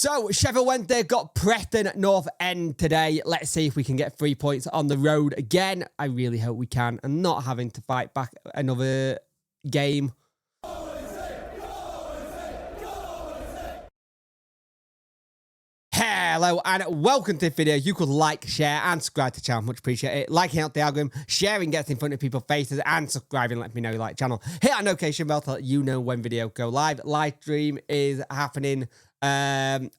So, Sheffield Wednesday got Preston at North End today. Let's see if we can get 3 points on the road again. I really hope we can, and not having to fight back another game. Hello and welcome to the video. You could like, share and subscribe to the channel. Much appreciate it. Liking out the algorithm, sharing gets in front of people's faces, and subscribing let me know you like the channel. Hit that notification bell to let you know when video go live. Live stream is happening on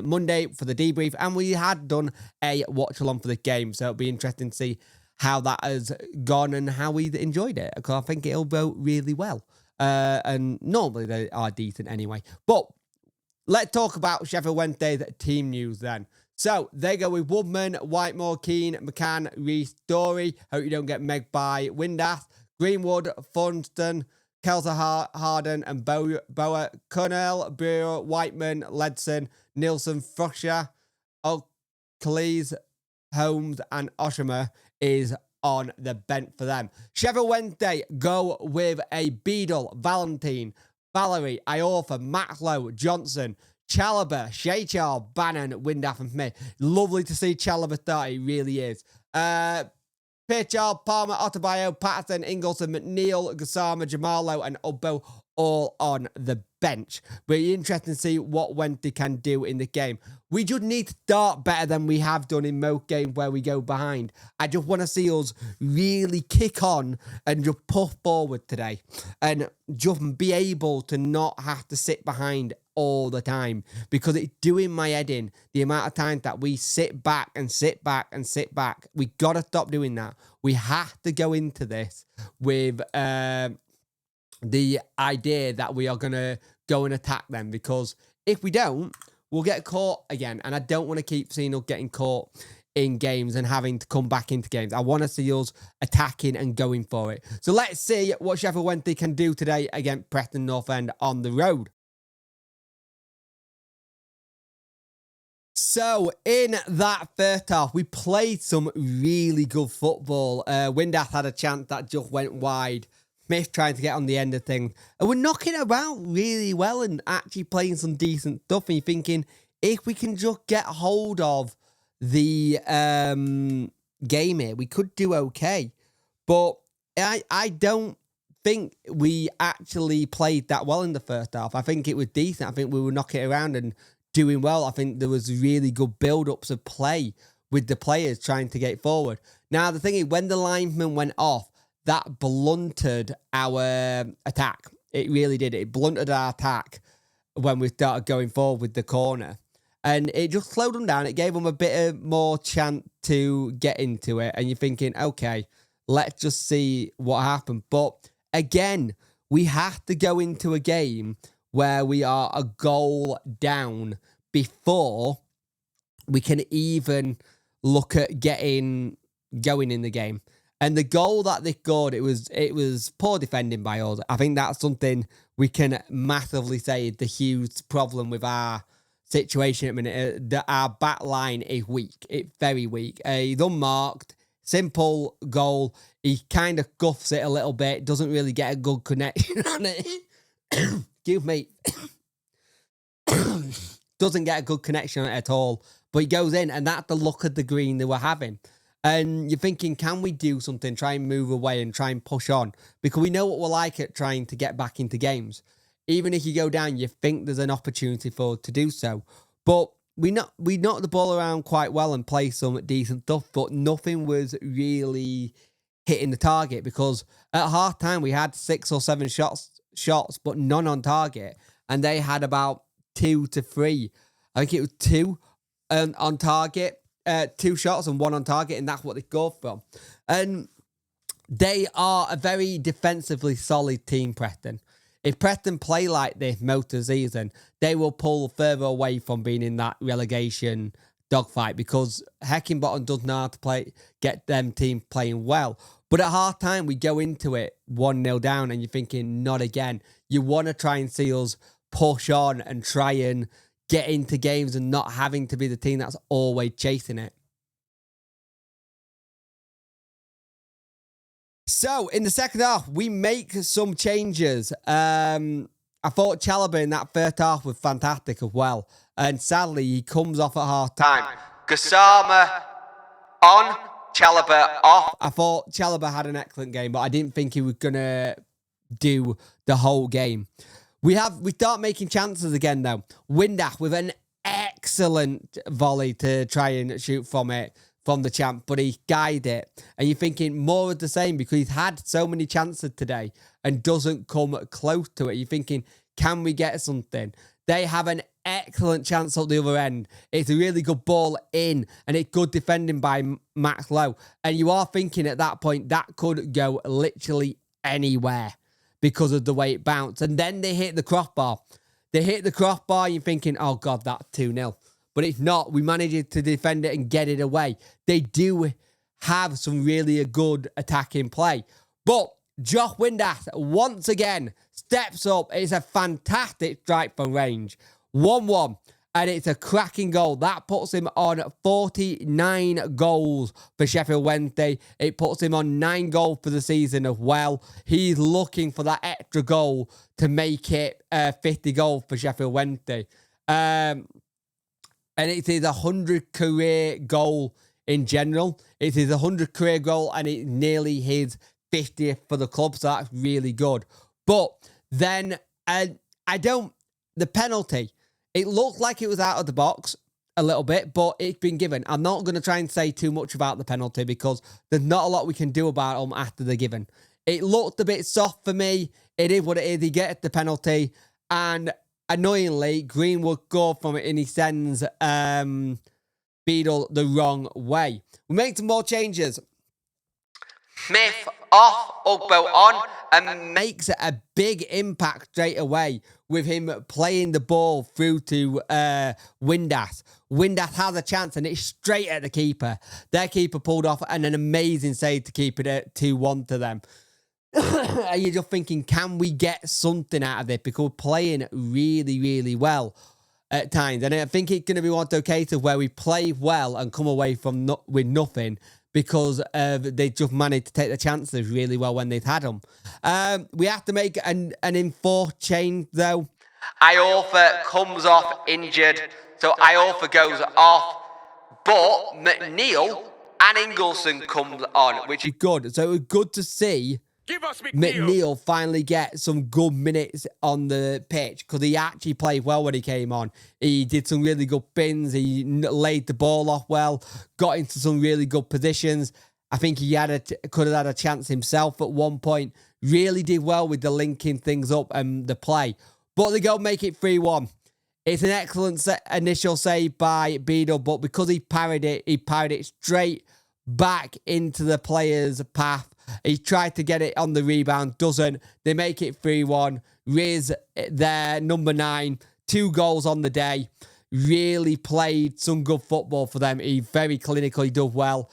Monday for the debrief, and we had done a watch along for the game, so it'll be interesting to see how that has gone and how we enjoyed it, because I think it'll go really well. And normally they are decent anyway, but let's talk about Sheffield Wednesday's team news then. So, they go with Woodman, Whitemore, Keane, McCann, Reece, Dory. Hope you don't get megged by Windass. Greenwood, Funston, Kelsa Harden, and Boa, Connell, Bureau, Whiteman, Ledson, Nielsen, Frusher, O'Cleese, Holmes, and Oshima is on the bench for them. Sheffield Wednesday go with a Beadle, Valentine, Valerie, Iorfa, Matlow, Johnson, Chalobah, Shachar, Bannon, Windaff, and Smith. Lovely to see Chalobah start. It really is. Pitchard, Palmer, Ottabayo, Patterson, Ingleson, McNeil, Gassama, Jamalo, and Ubbo all on the bench. Very interesting to see what Wednesday can do in the game. We just need to start better than we have done in most games where we go behind. I just want to see us really kick on and just push forward today. And just be able to not have to sit behind all the time, because it's doing my head in the amount of times that we sit back and sit back and sit back. We got to stop doing that. We have to go into this with the idea that we are going to go and attack them, because if we don't, we'll get caught again. And I don't want to keep seeing us getting caught in games and having to come back into games. I want to see us attacking and going for it. So let's see what Sheffield Wednesday can do today against Preston North End on the road. So, in that first half, we played some really good football. Windass had a chance that just went wide. Smith trying to get on the end of things. And we're knocking it around really well and actually playing some decent stuff. And you're thinking, if we can just get hold of the game here, we could do okay. But I don't think we actually played that well in the first half. I think it was decent. I think we were knocking it around and doing well. I think there was really good build-ups of play with the players trying to get forward. Now, the thing is, when the lineman went off, that blunted our attack. It really did. It blunted our attack when we started going forward with the corner. And it just slowed them down. It gave them a bit of more chance to get into it. And you're thinking, okay, let's just see what happened. But again, we have to go into a game where we are a goal down before we can even look at going in the game. And the goal that they scored, it was poor defending by us. I think that's something we can massively say is the huge problem with our situation at the minute. That our back line is weak. It's very weak. He's unmarked. Simple goal. He kind of guffs it a little bit. Doesn't really get a good connection on it. Excuse me. Doesn't get a good connection on it at all. But he goes in, and that's the look of the green they were having. And you're thinking, can we do something, try and move away and try and push on? Because we know what we're like at trying to get back into games. Even if you go down, you think there's an opportunity for us to do so. But we knocked the ball around quite well and played some decent stuff, but nothing was really hitting the target, because at half time we had 6 or 7 shots, but none on target. And they had about 2 to 3. I think it was 2 on target. 2 shots and 1 on target, and that's what they go from. And they are a very defensively solid team, Preston. If Preston play like this most of the season, they will pull further away from being in that relegation dogfight, because Heckingbottom does know how to get them team playing well. But at half time, we go into it 1-0 down, and you're thinking, not again. You want to try and see us push on and try and get into games and not having to be the team that's always chasing it. So, in the second half, we make some changes. I thought Chalobah in that first half was fantastic as well. And sadly, he comes off at half-time. Gassama on, Chalobah off. I thought Chalobah had an excellent game, but I didn't think he was going to do the whole game. We start making chances again, though. Windass with an excellent volley to try and shoot from the champ, but he guided it. And you're thinking more of the same because he's had so many chances today and doesn't come close to it. You're thinking, can we get something? They have an excellent chance at the other end. It's a really good ball in, and it's good defending by Max Lowe. And you are thinking at that point, that could go literally anywhere because of the way it bounced. And then they hit the crossbar. You're thinking, oh God, that's 2-0. But it's not. We managed to defend it and get it away. They do have some really good attacking play. But Josh Windass, once again, steps up. It's a fantastic strike from range. 1-1. And it's a cracking goal. That puts him on 49 goals for Sheffield Wednesday. It puts him on 9 goals for the season as well. He's looking for that extra goal to make it 50 goals for Sheffield Wednesday. And it is a 100 career goal in general. It is a 100 career goal and it's nearly his 50th for the club. So that's really good. But then the penalty, it looked like it was out of the box a little bit, but it's been given. I'm not going to try and say too much about the penalty because there's not a lot we can do about them after they're given. It looked a bit soft for me. It is what it is. He gets the penalty and annoyingly, Greenwood go from it and he sends Beadle the wrong way. We make some more changes. Smith off, Ugbo on, and makes a big impact straight away with him playing the ball through to Windass. Windass has a chance and it's straight at the keeper. Their keeper pulled off and an amazing save to keep it at 2-1 to them. And you're just thinking, can we get something out of it? Because we're playing really, really well at times. And I think it's going to be one of those cases where we play well and come away from with nothing because they just managed to take the chances really well when they've had them. We have to make an enforced change, though. Iorfa comes off injured, so Iorfa goes off. But McNeil and Ingleson comes on, which is good. So it was good to see McNeil finally get some good minutes on the pitch because he actually played well when he came on. He did some really good bins. He laid the ball off well, got into some really good positions. I think he could have had a chance himself at one point. Really did well with the linking things up and the play. But they go make it 3-1. It's an excellent initial save by Beadle, but because he parried it straight back into the player's path. He tried to get it on the rebound, doesn't. They make it 3-1. Riz, their number 9, 2 goals on the day. Really played some good football for them. He very clinical. He does well.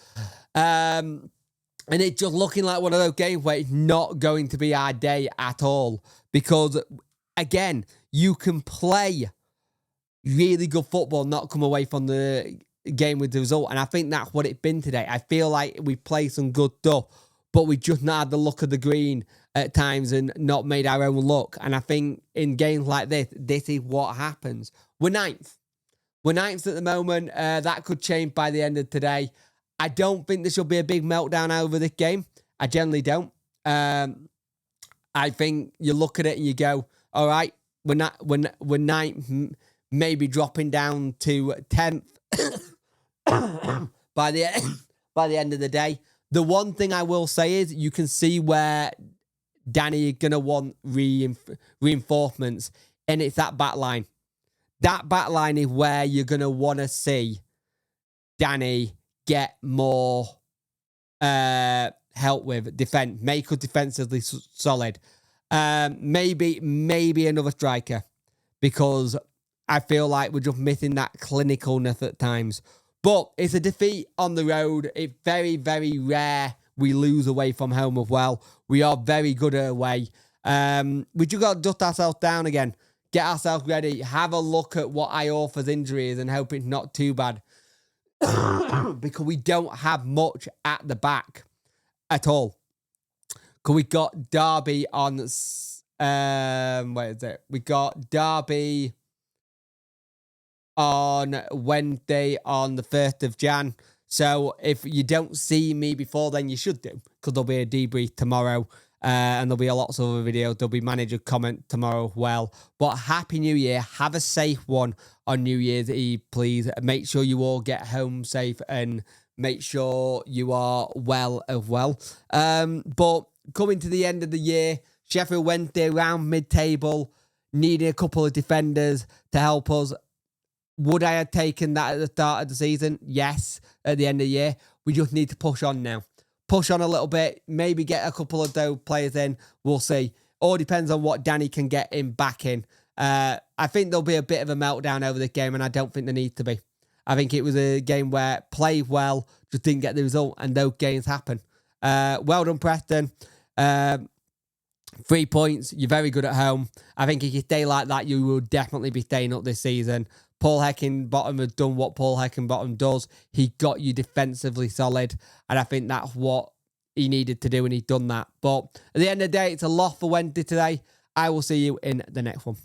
And it's just looking like one of those games where it's not going to be our day at all. Because, again, you can play really good football, not come away from the game with the result. And I think that's what it's been today. I feel like we played some good stuff, but we just not had the look of the green at times and not made our own look. And I think in games like this is what happens. We're ninth. We're ninth at the moment. That could change by the end of today. I don't think there should be a big meltdown over this game. I generally don't. I think you look at it and you go, all right, we're ninth, maybe dropping down to 10th by the end of the day. The one thing I will say is you can see where Danny is going to want reinforcements, and it's that back line. That back line is where you're going to want to see Danny get more help with defense, make us defensively solid. Maybe another striker, because I feel like we're just missing that clinicalness at times. But it's a defeat on the road. It's very, very rare we lose away from home as well. We are very good away. We just got to dust ourselves down again. Get ourselves ready. Have a look at what Iorfa's injury is and hope it's not too bad. Because we don't have much at the back at all. Because we got Derby on... where is it? We got Derby... on Wednesday on the 1st of Jan. So if you don't see me before then, you should do, because there'll be a debrief tomorrow. And there'll be lots of other videos. There'll be manager comment tomorrow as well. But Happy New Year. Have a safe one on New Year's Eve, please. Make sure you all get home safe and make sure you are well as well. But coming to the end of the year, Sheffield Wednesday around mid-table, needing a couple of defenders to help us. Would I have taken that at the start of the season? Yes, at the end of the year. We just need to push on now. Push on a little bit, maybe get a couple of those players in. We'll see. All depends on what Danny can get him back in. I think there'll be a bit of a meltdown over this game, and I don't think there needs to be. I think it was a game where played well, just didn't get the result, and those games happen. Well done, Preston. 3 points. You're very good at home. I think if you stay like that, you will definitely be staying up this season. Paul Heckingbottom has done what Paul Heckingbottom does. He got you defensively solid, and I think that's what he needed to do, and he's done that. But at the end of the day, it's a loss for Wednesday today. I will see you in the next one.